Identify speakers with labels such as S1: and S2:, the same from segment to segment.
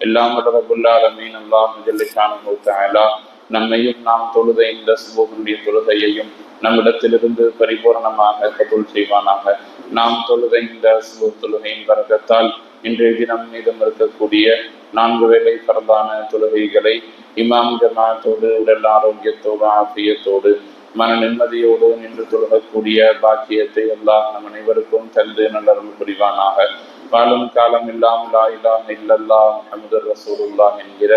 S1: எல்லாம் ரப்புல் ஆலமீன் அல்லாஹ் ஜல்ல ஷானஹு தஆலா நம்மையும் நாம் தொழுத இந்த சுபஹுடைய தொழுகையையும் நம்மிடத்திலிருந்து பரிபூர்ணமாக கபூல் செய்வானாக. நாம் தொழுத இந்த சுபஹ் தொழுகையின் பரக்கத்தால் இன்றைய தினம் மீதம் இருக்கக்கூடிய 4 வேளை பரதான தொழுகைகளை இமாம் ஜமாத்தோடு உடல் ஆரோக்கியத்தோடு ஆபியத்தோடு மன நிம்மதியோடு நின்று தொழுகக்கூடிய பாக்கியத்தை அல்லாஹ் நம் அனைவருக்கும் தந்து நல்லருள் புரிவானாக. வாழும் காலம் இல்லாமல் லா இலாஹ இல்லல்லாஹ் முஹம்மதுர் ரசூலுல்லாஹ் என்கிற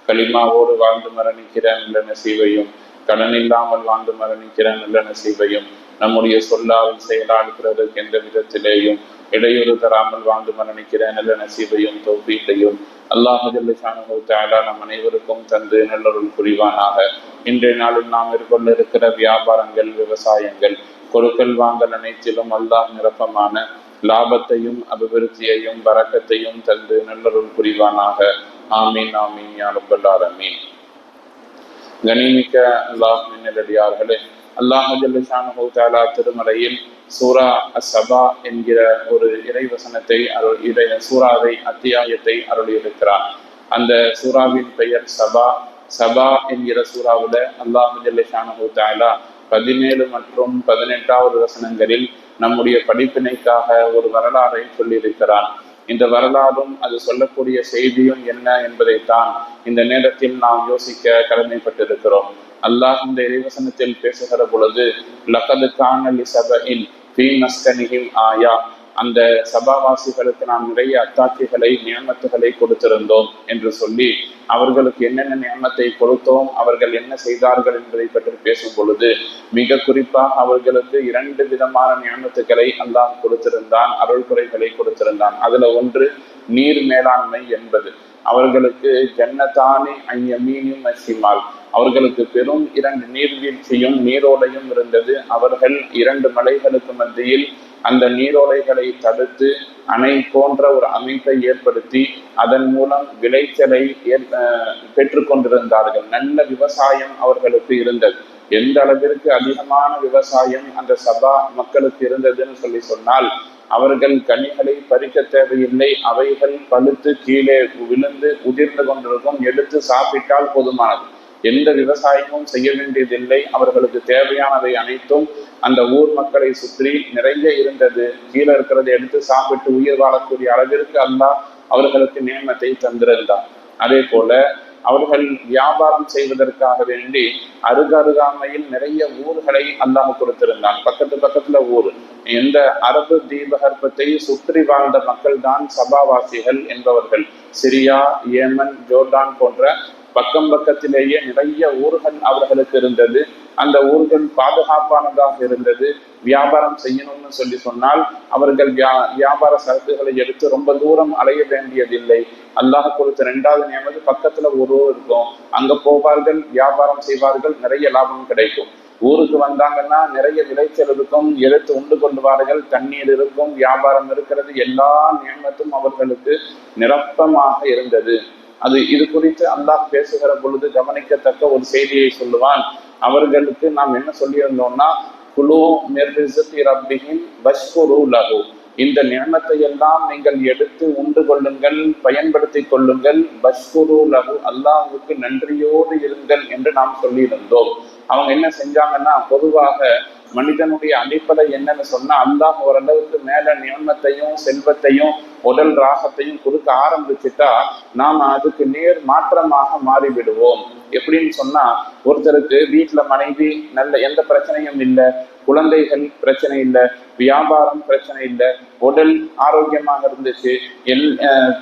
S1: கலிமாவோடு வாழ்ந்து மரணிக்கிற நல்ல நசீபையும், கடன் இல்லாமல் வாழ்ந்து மரணிக்கிற நல்ல நசீபையும், நம்முடைய சொல்லால் செயலாடுகிறதற்கு எந்த விதத்திலேயும் இடையூறு தராமல் வாழ்ந்து மரணிக்கிற நல்ல நசீபையும் தௌஃபீக்கையும் அல்லாஹ் ஜல்ல ஷானஹு தஆலா நம் அனைவருக்கும் தந்து நல்லருள் புரிவானாக. இன்றைய நாளில் நாம் மேற்கொள்ள இருக்கிற வியாபாரங்கள், விவசாயங்கள், கொடுக்கல் வாங்கல் அனைத்திலும் அல்லாஹ் நிரப்பமான லாபத்தையும் அபிவிருத்தியையும் பரக்கத்தையும் தந்து நல்லருள் புரிவானாக. ஆமீன் ஆமீன் யா ரப்பல் ஆலமீன். கனிமிக்க அல்லாஹ்வின் நல்லடியார்களே, அல்லாஹ் ஜல்ல ஷானஹு தஆலா திருமறையில் சூரா அஸ்ஸபா என்கிற ஒரு இறைவசனத்தை சூறாவை அத்தியாயத்தை அருளியிருக்கிறார். அந்த சூறாவின் பெயர் சபா. சபா என்கிற சூறாவுல அல்லாஹ் ஜல்ல ஷானஹு தஆலா 17 மற்றும் 18வது வசனங்களில் நம்முடைய படிப்பினைக்காக ஒரு வரலாறை சொல்லியிருக்கிறான். இந்த வரலாறும் அது சொல்லக்கூடிய செய்தியும் என்ன என்பதைத்தான் இந்த நேரத்தில் நாம் யோசிக்க கடமைப்பட்டிருக்கிறோம். அல்லாஹ் இந்த இறைவசனத்தில் பேசுகிற பொழுது லகது கான லிஸபஇன் ஃபீ மஸ்கனிஹிம் ஆயா, அந்த சபாவாசிகளுக்கு நாம் நிறைய அத்தாட்சிகளை நியமத்துகளை கொடுத்திருந்தோம் என்று சொல்லி அவர்களுக்கு என்னென்ன நியமத்தை கொடுத்தோம், அவர்கள் என்ன செய்தார்கள் என்பதை பற்றி பேசும் பொழுது மிக குறிப்பாக அவர்களுக்கு 2 விதமான நியமத்துக்களை அல்லாஹ் கொடுத்திருந்தான், அருள் குறைகளை கொடுத்திருந்தான். அதுல ஒன்று நீர் மேலாண்மை என்பது. அவர்களுக்கு ஜன்னதானி ஐயமீனும் மஷிமால், அவர்களுக்கு பெரும் 2 நீர்வீழ்ச்சியும் நீரோடையும் இருந்தது. அவர்கள் 2 மலைகளுக்கு மத்தியில் அந்த நீரோடைகளை தடுத்து அணை போன்ற ஒரு அமைப்பை ஏற்படுத்தி அதன் மூலம் விளைச்சலை பெற்றுக்கொண்டிருந்தார்கள். நல்ல விவசாயம் அவர்களுக்கு இருந்தது. எந்த அளவிற்கு அதிகமான விவசாயம் அந்த சபா மக்களுக்கு இருந்ததுன்னு சொன்னால், அவர்கள் கனிகளை பறிக்க தேவையில்லை, அவைகள் பழுத்து கீழே விழுந்து உதிர்ந்து கொண்டிருக்கும், எடுத்து சாப்பிட்டால் போதுமானது. எந்த விவசாயமும் செய்ய வேண்டியதில்லை. அவர்களுக்கு தேவையானதை அனைத்தும் அந்த ஊர் மக்களை சுற்றி நிறைய இருந்தது. கீழே இருக்கிறதை எடுத்து சாப்பிட்டு உயிர் வாழக்கூடிய அளவிற்கு அல்லாஹ் அவர்களுக்கு நியமத்தை தந்திருந்தார். அதே போல அவர்கள் வியாபாரம் செய்வதற்காக வேண்டி அருகாமையில் நிறைய ஊர்களை அல்லாஹ் கொடுத்திருந்தான். பக்கத்துல ஊர். எந்த அரபு தீபகற்பத்தை சுற்றி வாழ்ந்த மக்கள் தான் சபாவாசிகள் என்பவர்கள். சிரியா, ஏமன், ஜோர்டான் போன்ற பக்கத்திலேயே நிறைய ஊர்கள் அவர்களுக்கு இருந்தது. அந்த ஊர்கள் பாதுகாப்பானதாக இருந்தது. வியாபாரம் செய்யணும்னு சொன்னால் அவர்கள் வியாபார சரக்குகளை எடுத்து ரொம்ப தூரம் அலைய வேண்டியதில்லை. அல்லாஹ் கொடுத்த 2வது நியமது பக்கத்துல ஒரு ஊர் இருக்கும், அங்க போவார்கள், வியாபாரம் செய்வார்கள், நிறைய லாபம் கிடைக்கும். ஊருக்கு வந்தாங்கன்னா நிறைய விளைச்சல் இருக்கும், எடுத்து உண்டு கொள்வார்கள், தண்ணீர் இருக்கும், வியாபாரம் இருக்கிறது, எல்லா நியமத்தும் அவர்களுக்கு நிரப்பமாக இருந்தது. இது குறித்து அல்லாஹ் பேசுகிற பொழுது கவனிக்கத்தக்க ஒரு செய்தியை சொல்லுவான். அவர்களுக்கு நாம் என்ன சொல்லியிருந்தோம்னா, குலு மிர் ரிஸ்கி ரப்பிஹிம் வஷ்குரு லஹு, இந்த நியமத்தை எல்லாம் நீங்கள் எடுத்து உண்டு கொள்ளுங்கள், பயன்படுத்தி கொள்ளுங்கள். வஷ்குரு லஹு, அல்லாஹ்வுக்கு நன்றியோடு இருங்கள் என்று நாம் சொல்லியிருந்தோம். அவங்க என்ன செஞ்சாங்கன்னா, பொதுவாக மனிதனுடைய அடிப்படை என்னன்னு சொன்னா, அல்லாஹ் ஓரளவுக்கு மேல நியமத்தையும் செல்வத்தையும் உடல் ராகத்தையும் கொடுக்க ஆரம்பிச்சுட்டா நாம அதுக்கு நேர் மாற்றமாக மாறிவிடுவோம். எப்படின்னு சொன்னா, ஒருத்தருக்கு வீட்டுல மனைவி நல்ல எந்த பிரச்சனையும் இல்லை, குழந்தைகள் பிரச்சனை இல்லை, வியாபாரம் பிரச்சனை இல்லை, உடல் ஆரோக்கியமாக இருந்துச்சு,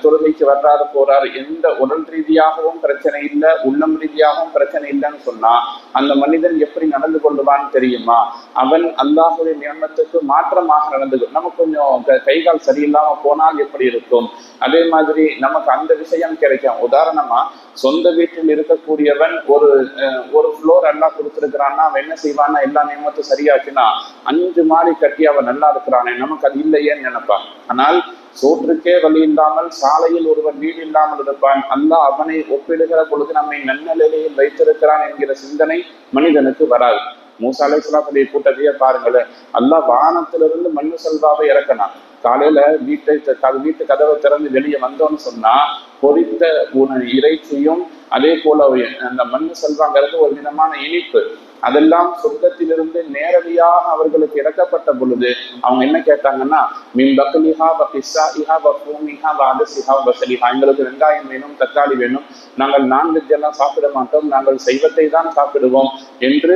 S1: தொழுகைக்கு வர்றாரு போறாரு, எந்த உடல் ரீதியாகவும் பிரச்சனை இல்லை, உள்ளம் ரீதியாகவும் பிரச்சனை இல்லைன்னு சொன்னா அந்த மனிதன் எப்படி நடந்து கொள்ளுவான்னு தெரியுமா? அவன் அல்லாஹுடைய நியமத்துக்கு மாற்றமாக நடந்து, நமக்கு கொஞ்சம் கைகால் சரியில்லாம போனால் எப்படி இருக்கும், அதே மாதிரி நமக்கு அந்த விஷயம் கிடைக்கும். உதாரணமா, சொந்த வீட்டில் இருக்கக்கூடியவன் ஒரு ஃப்ளோர் எல்லாம் கொடுத்துருக்கிறான்னா அவன் என்ன செய்வான்னா, எல்லா நியமத்தும் சரியாச்சுன்னா 5 மாடி கட்டி அவன் நல்லா இருக்கிறானே, நமக்கு அது இல்லையேன்னு நினைப்பான். ஆனால் சோற்றுக்கே வழி இல்லாமல் சாலையில் ஒருவன் வீடு இல்லாமல் இருப்பான். அல்லாஹ் அவனை ஒப்பிடுகிற பொழுது நம்மை நன்னலையில் வைத்திருக்கிறான் என்கிற சிந்தனை மனிதனுக்கு வராது. மூசா அலைஹிஸ்ஸலாத்துடைய கூட்டத்தையே பாருங்களேன். அல்லாஹ் வானத்திலிருந்து மண்ணு செல்வாவை இறக்கினான். காலையில வீட்டு கதவை திறந்து வெளியே வந்தோன்னு சொன்னா பொரித்த இறைச்சியும் அதே போல அந்த மண்ணு செல்வாங்கிறது ஒரு விதமான இனிப்பு, அதெல்லாம் சொர்க்கத்திலிருந்து நேரடியாக அவர்களுக்கு இறக்கப்பட்ட பொழுது அவங்க என்ன கேட்டாங்கன்னா, எங்களுக்கு வெங்காயம் வேணும், தக்காளி வேணும், நாங்கள் நான்வெஜ் எல்லாம் சாப்பிட மாட்டோம், நாங்கள் சைவத்தை தான் சாப்பிடுவோம் என்று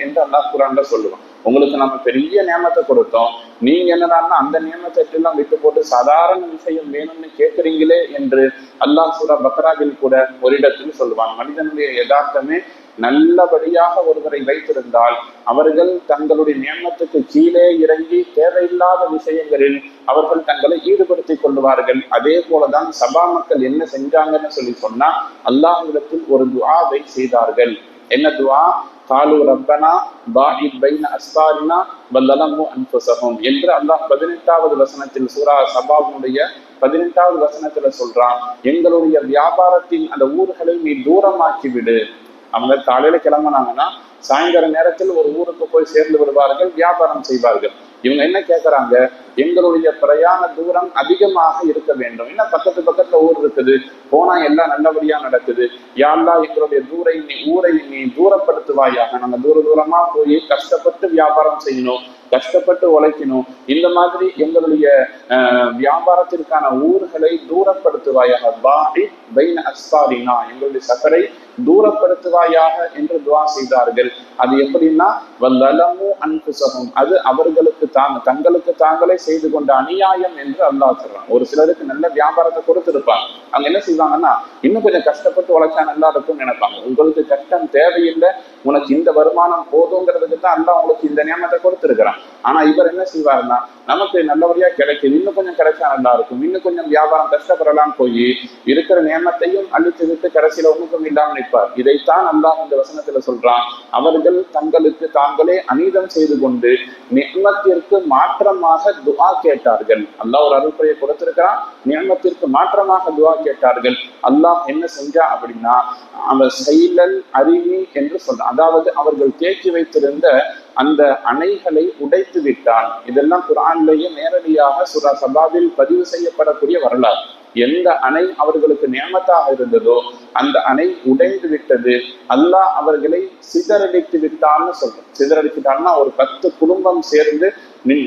S1: என்று அல்லாஹ் குர்ஆன்ல சொல்லுவோம். உங்களுக்கு நம்ம பெரிய நியமத்தை கொடுத்தோம், நீங்க என்னடான்னா அந்த நியமத்தை எல்லாம் விட்டு போட்டு சாதாரண விஷயம் வேணும்னு கேட்கிறீங்களே என்று அல்லாஹ் சூரா பக்ராவில் கூட ஒரு இடத்தில் சொல்லுவாங்க. மனிதனுடைய யதார்த்தமே நல்லபடியாக ஒருவரை வைத்திருந்தால் அவர்கள் தங்களுடைய நியமத்துக்கு கீழே இறங்கி தேவையில்லாத விஷயங்களில் அவர்கள் தங்களை ஈடுபடுத்திக் கொள்வார்கள். அதே போலதான் சபா மக்கள் என்ன செஞ்சாங்கன்னு சொல்லி சொன்னா அல்லாஹ்விடத்தில் ஒரு துஆவை செய்தார்கள். என்ன துஆ? காலு ரப்பனா பாஇத் பைன அஸ்பாரினா வல்லலமு அன்ஃபுஸஹும் என்று அல்லாஹ் 18வது வசனத்தில் சூரா சபாவுடைய 18வது வசனத்துல சொல்றான், எங்களுடைய வியாபாரத்தின் அந்த ஊர்களை நீ தூரமாக்கி விடு. அவங்க காலையில கிளம்பினாங்கன்னா சாயந்தர நேரத்தில் ஒரு ஊருக்கு போய் சேர்ந்து விடுவார்கள், வியாபாரம் செய்வார்கள். இவங்க என்ன கேட்கறாங்க? எங்களுடைய பிரயாண தூரம் அதிகமாக இருக்க வேண்டும். என்ன பக்கத்துல ஊர் இருக்குது, போனா எல்லாம் நல்லபடியா நடக்குது. யாரெல்லாம் எங்களுடைய ஊரை நீ தூரப்படுத்துவாயாக. நாங்க தூரமா போய் கஷ்டப்பட்டு வியாபாரம் செய்யணும், கஷ்டப்பட்டு உழைக்கணும். இந்த மாதிரி எங்களுடைய வியாபாரத்திற்கான ஊர்களை தூரப்படுத்துவாயாக. பாஇத் பைன அஸ்பாரினா, எங்களுடைய சஃபரை தூரப்படுத்துவாயாக என்று துஆ செய்தார்கள். அது எப்படின்னா வல்லலமு அன்ஃபுஸஹும், அது அவர்களுக்கு தங்களுக்கு தாங்களே செய்து கொண்ட அநியாயம் என்று அல்லாஹ் சொல்றான். ஒரு சிலருக்கு நல்ல வியாபாரத்தை கொடுத்திருப்பாங்க, அவங்க என்ன செய்வாங்கன்னா இன்னும் கொஞ்சம் கஷ்டப்பட்டு உழைச்சா நல்லா இருக்கும்னு நினைப்பாங்க. உங்களுக்கு கஷ்டம் தேவையில்லை, உனக்கு இந்த வருமானம் போதுங்கிறதுக்கு தான் அல்லாஹ் உங்களுக்கு இந்த நியமத்தை கொடுத்திருக்கிறான். ஆனா இவர் என்ன செய்வாருன்னா, நமக்கு நல்லபடியா கிடைக்குது, இன்னும் கொஞ்சம் கிடைச்சா நல்லா இருக்கும், இன்னும் கொஞ்சம் வியாபாரம் கஷ்டப்படலாம் போய் இருக்கிற நியமத்தையும் அழித்து விட்டு கடைசியில ஒன்றுக்கும் இல்லாமல் நிற்பார். இதைத்தான் அல்லாஹ் இந்த வசனத்துல சொல்றான், அவர்கள் தங்களுக்கு தாங்களே அநீதம் செய்து கொண்டு நியமத்திற்கு மாற்றமாக துஆ கேட்டார்கள். அல்லாஹ் ஒரு அருள்புரையை கொடுத்திருக்கிறான், நியமத்திற்கு மாற்றமாக துஆ கேட்டார்கள். அல்லாஹ் என்ன செஞ்சா அப்படின்னா அவர் செயலல் அறிவி என்று சொல்றான். அதாவது அவர்கள் தேக்கி வைத்திருந்த அந்த அணைகளை உடைத்து விட்டான். இதெல்லாம் குர்ஆனிலேயே நேரடியாக சூரா சபாவில் பதிவு செய்யப்படக்கூடிய வரலாறு. எந்த அணை அவர்களுக்கு நியமத்தாக இருந்ததோ அந்த அணை உடைந்து விட்டது. அல்லாஹ் அவர்களை சிதறடித்து விட்டான்னு சொல்றோம். சிதறடித்துட்டான்னா ஒரு 10 குடும்பம் சேர்ந்து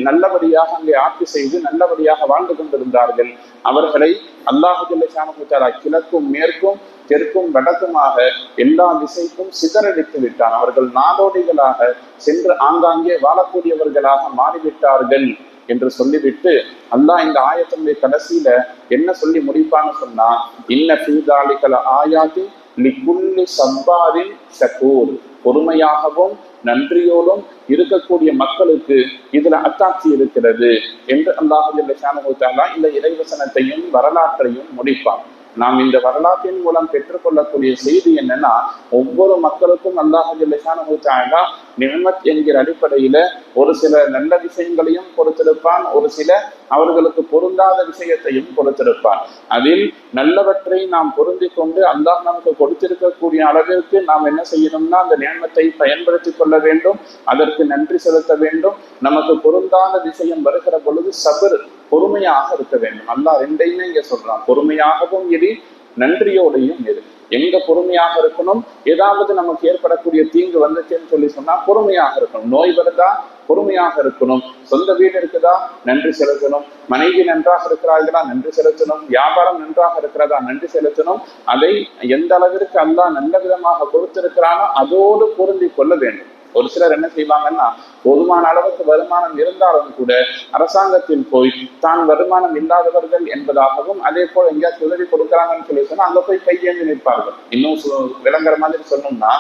S1: நல்லபடியாக அங்கே ஆட்சி செய்து நல்லபடியாக வாழ்ந்து கொண்டிருந்தார்கள். அவர்களை அல்லாஹ் ஜல்ல ஷானஹு தஆலா கிழக்கும் மேற்கும் தெற்கும் வடக்குமாக எல்லா திசைக்கும் சிதறடித்து விட்டான். அவர்கள் நாடோடிகளாக சென்று ஆங்காங்கே வாழக்கூடியவர்களாக மாறிவிட்டார்கள் என்று சொல்லிவிட்டு அல்லாஹ் இந்த ஆயத்தினுடைய கடைசியில என்ன சொல்லி முடிப்பான்னு சொன்னா, இன்ன ஃபீ ஸாலிக ஆயாத்தின் லிகுல்லி ஸப்பாரின் ஷகூர், பொறுமையாகவும் நன்றியோடும் இருக்கக்கூடிய மக்களுக்கு இதுல அத்தாட்சி இருக்கிறது என்று அல்லாஹ் ஜல்ல ஷானஹு தஆலா இந்த இறைவசனத்தையும் வரலாற்றையும் முடிப்பான். நாம் இந்த வரலாற்றின் மூலம் பெற்றுக்கொள்ளக்கூடிய செய்தி என்னன்னா, ஒவ்வொரு மக்களுக்கும் அல்லாஹ் ஜல்ல ஷானஹு தஆலா நிஅமத் என்கிற அடிப்படையில ஒரு சில நல்ல விஷயங்களையும் கொடுத்திருப்பான், ஒரு சில அவர்களுக்கு பொருந்தாத விஷயத்தையும் கொடுத்திருப்பான். அதில் நல்லவற்றை நாம் பொருந்தி கொண்டு அல்லாஹ் நமக்கு கொடுத்திருக்கக்கூடிய அளவிற்கு நாம் என்ன செய்யணும்னா அந்த நியமத்தை பயன்படுத்தி கொள்ள வேண்டும், அதற்கு நன்றி செலுத்த வேண்டும். நமக்கு பொருந்தாத விஷயம் வருகிற பொழுது சபர், பொறுமையாக இருக்க வேண்டும். அல்லாஹ் ரெண்டையுமே இங்க சொல்றான், பொறுமையாகவும் இரு, நன்றியோடையும் இரு. எங்க பொறுமையாக இருக்கணும்? ஏதாவது நமக்கு ஏற்படக்கூடிய தீங்கு வந்துச்சுன்னு சொல்லி சொன்னா பொறுமையாக இருக்கணும். நோய் வருதா பொறுமையாக இருக்கணும். சொந்த வீடு இருக்குதா நன்றி செலுத்தணும். மனைவி நன்றாக இருக்கிறார்களா நன்றி செலுத்தணும். வியாபாரம் நன்றாக இருக்கிறதா நன்றி செலுத்தணும். அதை எந்த அளவிற்கு அல்லாஹ் நல்ல விதமாக கொடுத்திருக்கிறானோ அதோடு பொருந்தி கொள்ள வேண்டும். ஒரு சிலர் என்ன செய்வாங்கன்னா, போதுமான அளவுக்கு வருமானம் இருந்தாலும் கூட அரசாங்கத்தில் போய் தான் வருமானம் இல்லாதவர்கள் என்பதாகவும் அதே போல எங்கேயாச்சும் உதவி கொடுக்குறாங்கன்னு சொல்லி சொன்னா அங்க போய் கையேந்து நிற்பார்கள். இன்னும் விளங்குற மாதிரி சொன்னோம்னா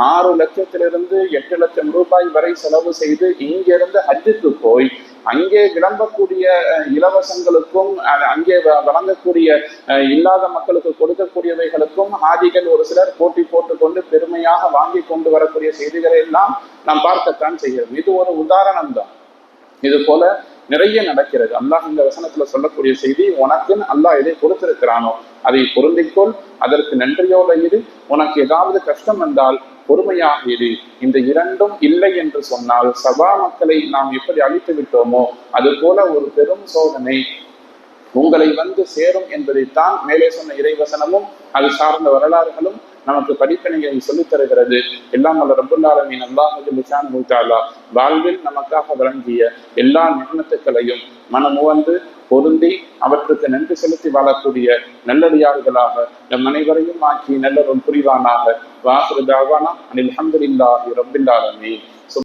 S1: 6 லட்சத்திலிருந்து 8 லட்சம் ரூபாய் வரை செலவு செய்து இங்கிருந்து ஹஜ்ஜுக்கு போய் அங்கே விளம்பக்கூடிய இலவசங்களுக்கும் அங்கே வழங்கக்கூடிய இல்லாத மக்களுக்கு கொடுக்கக்கூடியவைகளுக்கும் ஹாஜிகள் ஒரு சிலர் போட்டி போட்டுக்கொண்டு பெருமையாக வாங்கி கொண்டு வரக்கூடிய செய்திகளை எல்லாம் நாம் பார்க்கத்தான் செய்கிறோம். இது ஒரு உதாரணம் தான். இது போல நிறைய நடக்கிறது. அல்லாஹ் இந்த வசனத்துல சொல்லக்கூடிய செய்தி, உனக்குன்னு அல்லாஹ் எதை கொடுத்திருக்கிறானோ அதை பொருந்திக்கொள், அதற்கு நன்றியோட இரு, உனக்கு ஏதாவது கஷ்டம் வந்தால் பொறுமையாக இரு. இந்த இரண்டும் இல்லை என்று சொன்னால் சபா மக்களை நாம் எப்படி அழித்து விட்டோமோ அது போல ஒரு பெரும் சோதனை உங்களை வந்து சேரும் என்பதைத்தான் மேலே சொன்ன இறைவசனமும் அது சார்ந்த வரலாறுகளும் நமக்கு படிப்பினையை சொல்லித் தருகிறது. எல்லாம் வல்ல ரப்புல் ஆலமீன் அல்லாஹ் ஜல்ல தஆலா வாழ்வில் நமக்காக வழங்கிய எல்லா நிகழ்த்துக்களையும் மனமுவந்து பொருந்தி அவற்றுக்கு நன்றி செலுத்தி வாழக்கூடிய நல்லடியார்களாக நம் அனைவரையும் ஆக்கி நல்ல புரிவானாக. வாஹிரு தஅவானா அனில் ஹம்துலில்லாஹி ரப்பில் ஆலமீன்.